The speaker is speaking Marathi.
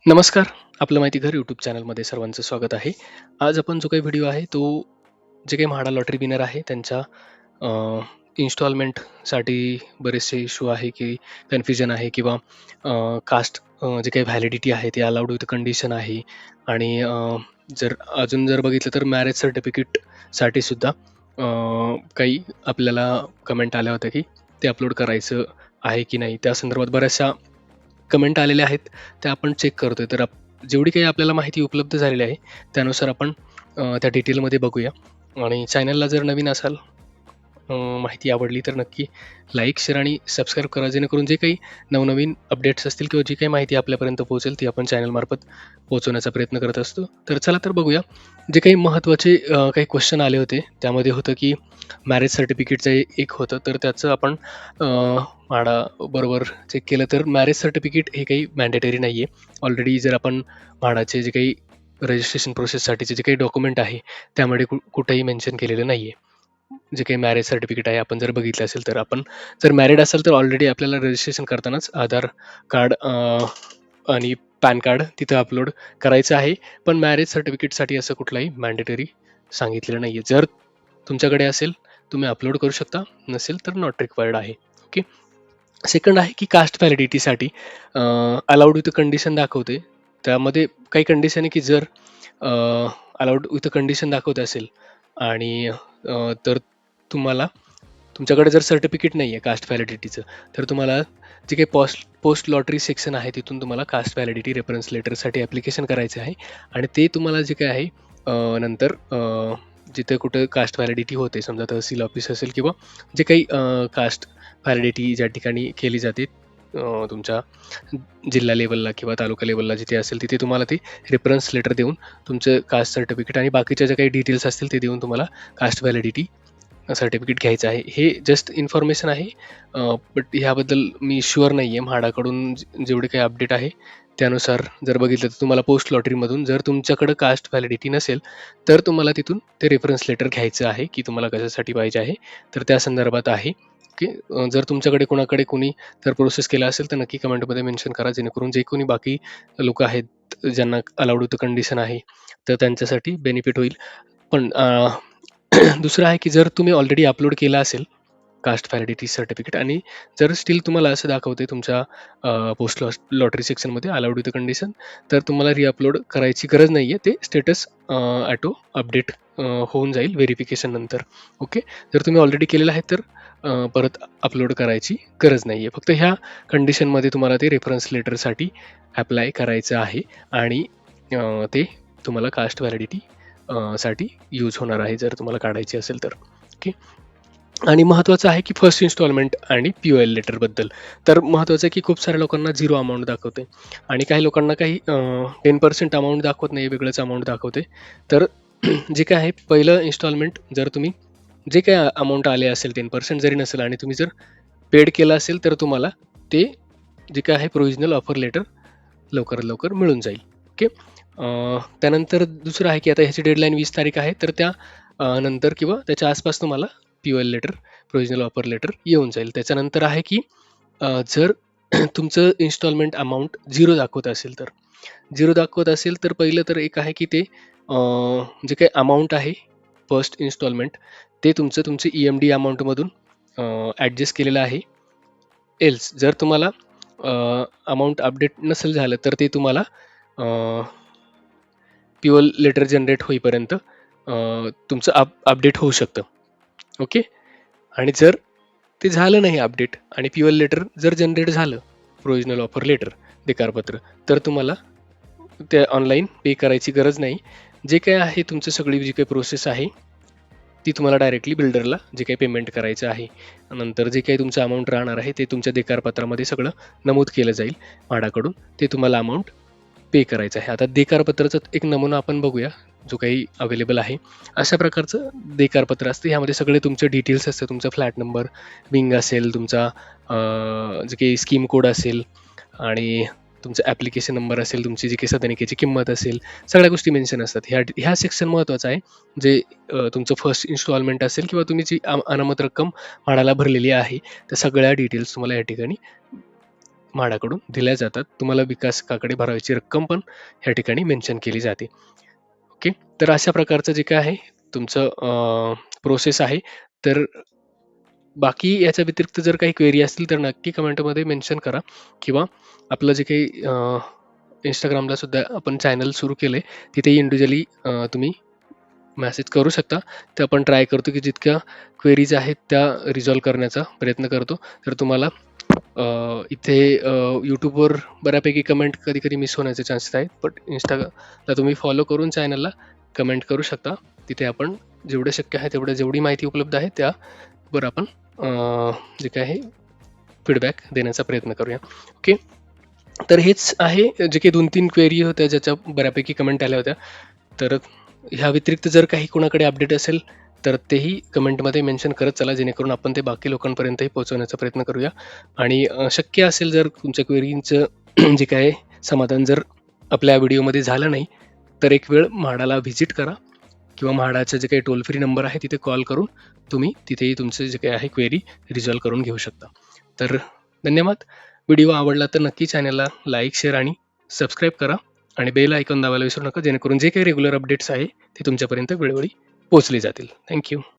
नमस्कार. आपलं माहिती घर यूट्यूब चॅनलमध्ये सर्वांचं स्वागत आहे. आज आपण जो काही व्हिडिओ आहे तो जे काही म्हाडा लॉटरी विनर आहे त्यांच्या इन्स्टॉलमेंटसाठी बरेचसे इश्यू आहे की कन्फ्युजन आहे किंवा कास्ट जे काही व्हॅलिडिटी आहे ते अलाउड विथ कंडिशन आहे आणि जर अजून जर बघितलं तर मॅरेज सर्टिफिकेटसाठी सुद्धा काही आपल्याला कमेंट आल्या होत्या की ते अपलोड करायचं आहे की नाही. त्या संदर्भात बऱ्याचशा कमेंट आलेल्या आहेत, त्या आपण चेक करतोय. तर जेवढी काही आपल्याला माहिती उपलब्ध झालेली आहे, त्यानुसार आपण त्या डिटेलमध्ये बघूया. आणि चॅनलला जर नवीन असाल, माहिती आवडली तर नक्की लाईक, शेअर आणि सबस्क्राईब करा. जेणेकरून जे काही नवनवीन अपडेट्स असतील किंवा जी काही माहिती आपल्यापर्यंत पोहोचेल ती आपण चॅनलमार्फत पोहोचवण्याचा प्रयत्न करत असतो. तर चला तर बघूया. जे काही महत्त्वाचे काही क्वेश्चन आले होते, त्यामध्ये होतं की मॅरेज सर्टिफिकेटचं एक होतं, तर त्याचं आपण म्हाडा बरोबर चेक केलं तर मॅरेज सर्टिफिकेट हे काही मॅन्डेटरी नाही आहे. ऑलरेडी जर आपण म्हाडाचे जे काही रजिस्ट्रेशन प्रोसेससाठीचे जे काही डॉक्युमेंट आहे, त्यामध्ये कुठेही मेन्शन केलेलं नाही आहे. जे काही मॅरेज सर्टिफिकेट आहे आपण जर बघितलं असेल तर आपण जर मॅरिड असाल तर ऑलरेडी आपल्याला रजिस्ट्रेशन करतानाच आधार कार्ड आणि पॅन कार्ड तिथं अपलोड करायचं आहे. पण मॅरेज सर्टिफिकेटसाठी असं कुठलाही मॅन्डेटरी सांगितलेलं नाही आहे. जर तुमच्याकडे असेल, तुम्ही अपलोड करू शकता. नसेल तर नॉट रिक्वायर्ड आहे. ओके. सेकंड आहे की कास्ट व्हॅलिडिटीसाठी अलाउड विथ कंडिशन दाखवते. त्यामध्ये काही कंडिशन आहे की जर अलाउड विथ कंडिशन दाखवत असेल आणि तर तुम्हाला तुमच्याकडे जर सर्टिफिकेट नाही आहे कास्ट व्हॅलिडिटीचं, तर तुम्हाला जे काही पोस्ट लॉटरी सेक्शन आहे तिथून तुम्हाला कास्ट व्हॅलिडिटी रेफरन्स लेटरसाठी ॲप्लिकेशन करायचं आहे आणि ते तुम्हाला जे काही आहे नंतर जिथे कुठं कास्ट व्हॅलिडिटी होते, समजा तहसील ऑफिस असेल किंवा जे काही कास्ट व्हॅलिडिटी ज्या ठिकाणी केली जाते तुमच्या जिल्हा लेवलला किंवा तालुका लेवलला जिथे असेल तिथे तुम्हाला ते रेफरन्स लेटर देऊन तुमचं कास्ट सर्टिफिकेट आणि बाकीच्या ज्या काही डिटेल्स असतील ते देऊन तुम्हाला कास्ट व्हॅलिडिटी सर्टिफिकेट घ्यायचं आहे. हे जस्ट इन्फॉर्मेशन आहे. बट ह्याबद्दल मी शुअर नाही आहे. म्हाडाकडून जेवढे काही अपडेट आहे त्यानुसार जर बघितलं तर तुम्हाला पोस्ट लॉटरीमधून जर तुमच्याकडं कास्ट व्हॅलिडिटी नसेल, तर तुम्हाला तिथून ते रेफरन्स लेटर घ्यायचं आहे की तुम्हाला कशासाठी पाहिजे आहे. तर त्या संदर्भात आहे की जर तुमच्याकडे कोणाकडे कोणी जर प्रोसेस केला असेल तर नक्की कमेंटमध्ये मेन्शन करा. जेणेकरून जे कोणी बाकी लोकं आहेत ज्यांना अलाउड विथ कंडिशन आहे, तर त्यांच्यासाठी बेनिफिट होईल. पण दुसरं आहे की जर तुम्ही ऑलरेडी अपलोड केला असेल कास्ट व्हॅलिडिटी सर्टिफिकेट आणि जर स्टिल तुम्हाला असं दाखवते तुमच्या पोस्ट लॉटरी सेक्शनमध्ये अलाउड विथ कंडिशन, तर तुम्हाला रिअपलोड करायची गरज नाही आहे. ते स्टेटस ऑटो अपडेट होऊन जाईल व्हेरिफिकेशन नंतर. ओके. जर तुम्ही ऑलरेडी केलेलं आहे तर परत अपलोड करायची गरज नाही आहे. फक्त ह्या कंडिशनमध्ये तुम्हाला ते रेफरन्स लेटरसाठी ॲप्लाय करायचं आहे आणि ते तुम्हाला कास्ट व्हॅलिडिटी साठी यूज होणार आहे जर तुम्हाला काढायची असेल तर. ओके. आणि महत्त्वाचं आहे की फर्स्ट इन्स्टॉलमेंट आणि पी-ओ-एल लेटरबद्दल. तर महत्त्वाचं आहे की खूप साऱ्या लोकांना 0 अमाउंट दाखवते आणि काही लोकांना काही 10% अमाउंट दाखवत नाही, वेगळंच अमाउंट दाखवते. तर जे काय आहे पहिलं इन्स्टॉलमेंट जर तुम्ही जे काही अमाउंट आले असेल 10% जरी नसेल आणि तुम्ही जर पेड केलं असेल तर तुम्हाला ते जे काय आहे प्रोव्हिजनल ऑफर लेटर लवकरात लवकर मिळून जाईल. ओके. त्यानंतर दुसरं आहे की आता ह्याची डेडलाईन 20 तारीख आहे. तर त्या नंतर किंवा त्याच्या आसपास तुम्हाला पी-ओ-एल लेटर, प्रोव्हिजनल ऑफर लेटर येऊन जाईल. त्याच्यानंतर आहे की जर तुमचं इन्स्टॉलमेंट अमाउंट 0 दाखवत असेल तर. 0 दाखवत असेल तर पहिलं तर एक आहे की ते जे काही अमाउंट आहे फर्स्ट इन्स्टॉलमेंट ते तुमचं ई-एम-डी अमाउंटमधून ॲडजस्ट केलेलं आहे. एल्स जर तुम्हाला अमाउंट अपडेट नसेल झालं तर ते तुम्हाला पी-ओ-एल लेटर जनरेट होईपर्यंत तुमचं अपडेट होऊ शकतं. ओके. आणि जर ते झालं नाही अपडेट आणि पी-ओ-एल लेटर जर जनरेट झालं, प्रोव्हिजनल ऑफर लेटर, देकारपत्र, तर तुम्हाला ते ऑनलाईन पे करायची गरज नाही. जे काही आहे तुमचं सगळी जी काही प्रोसेस आहे, ती तुम्हाला डायरेक्टली बिल्डरला जे काही पेमेंट करायचं आहे. नंतर जे काही तुमचं अमाउंट राहणार आहे, ते तुमच्या देकारपत्रामध्ये सगळं नमूद केलं जाईल म्हाडाकडून. ते तुम्हाला अमाउंट पे करायचं आहे. आता देकारपत्राचा एक नमुना आपण बघूया, जो काही अवेलेबल आहे. अशा प्रकारचं देकारपत्र असतं. ह्यामध्ये सगळे तुमचे डिटेल्स असतात. तुमचा फ्लॅट नंबर, विंग असेल, तुमचा जे काही स्कीम कोड असेल आणि तुमचा ॲप्लिकेशन नंबर असेल, तुमची जी काही सदनिकेची किंमत असेल, सगळ्या गोष्टी मेन्शन असतात. ह्या सेक्शन महत्त्वाचं आहे. जे तुमचं फर्स्ट इन्स्टॉलमेंट असेल किंवा तुम्ही जी अनामत रक्कम म्हाडाला भरलेली आहे, त्या सगळ्या डिटेल्स तुम्हाला या ठिकाणी म्हाडाकडून दिल्या जातात. तुम्हाला विकासकाकडे भरायची रक्कम पण ह्या ठिकाणी मेन्शन केली जाते. ओके. तर अशा प्रकारचं जे काय आहे तुमचं प्रोसेस आहे. तर बाकी याच्या व्यतिरिक्त जर काही क्वेरी असतील तर नक्की कमेंटमध्ये मेन्शन करा किंवा आपलं जे काही Instagramला सुद्धा आपण चॅनल सुरू केलंय, तिथेही इंडिव्हिज्युअली तुम्ही मेसेज करू शकता. तर आपण ट्राय करतो की जितक्या क्वेरीज आहेत त्या रिझॉल्व्ह करण्याचा प्रयत्न करतो. तर तुम्हाला इथे YouTubeवर बऱ्यापैकी कमेंट कधी-कधी मिस होण्याचे चान्सेस आहेत. बट Instaला तुम्ही फॉलो करून चॅनलला कमेंट करू शकता. तिथे आपण जेवढं शक्य आहे तेवढं जेवढी माहिती उपलब्ध आहे त्यावर आपण जे काही आहे फीडबॅक देण्याचा प्रयत्न करूया. ओके. तर हेच आहे जे काही 2-3 क्वेरी होत्या ज्याच्या बऱ्यापैकी कमेंट आल्या होत्या. तर ह्या व्यतिरिक्त जर काही कोणाकडे अपडेट असेल तर तेही कमेंटमध्ये मेन्शन करत चला, जेणेकरून आपण ते बाकी लोकांपर्यंतही पोहोचवण्याचा प्रयत्न करूया. आणि शक्य असेल जर तुमच्या क्वेरींचं जे काय समाधान जर आपल्या व्हिडिओमध्ये झालं नाही, तर एक वेळ म्हाडाला व्हिजिट करा किंवा म्हाडाचं जे काही टोल फ्री नंबर आहे तिथे कॉल करून तुम्ही तिथेही तुमचं जे काही आहे क्वेरी रिझॉल्व्ह करून घेऊ शकता. तर धन्यवाद. व्हिडिओ आवडला तर नक्की चॅनलला लाईक, शेअर आणि सबस्क्राईब करा आणि बेल आयकॉन दाबायला विसरू नका, जेणेकरून जे काही रेग्युलर अपडेट्स आहे ते तुमच्यापर्यंत वेळोवेळी पोहोचले जातील. Thank you.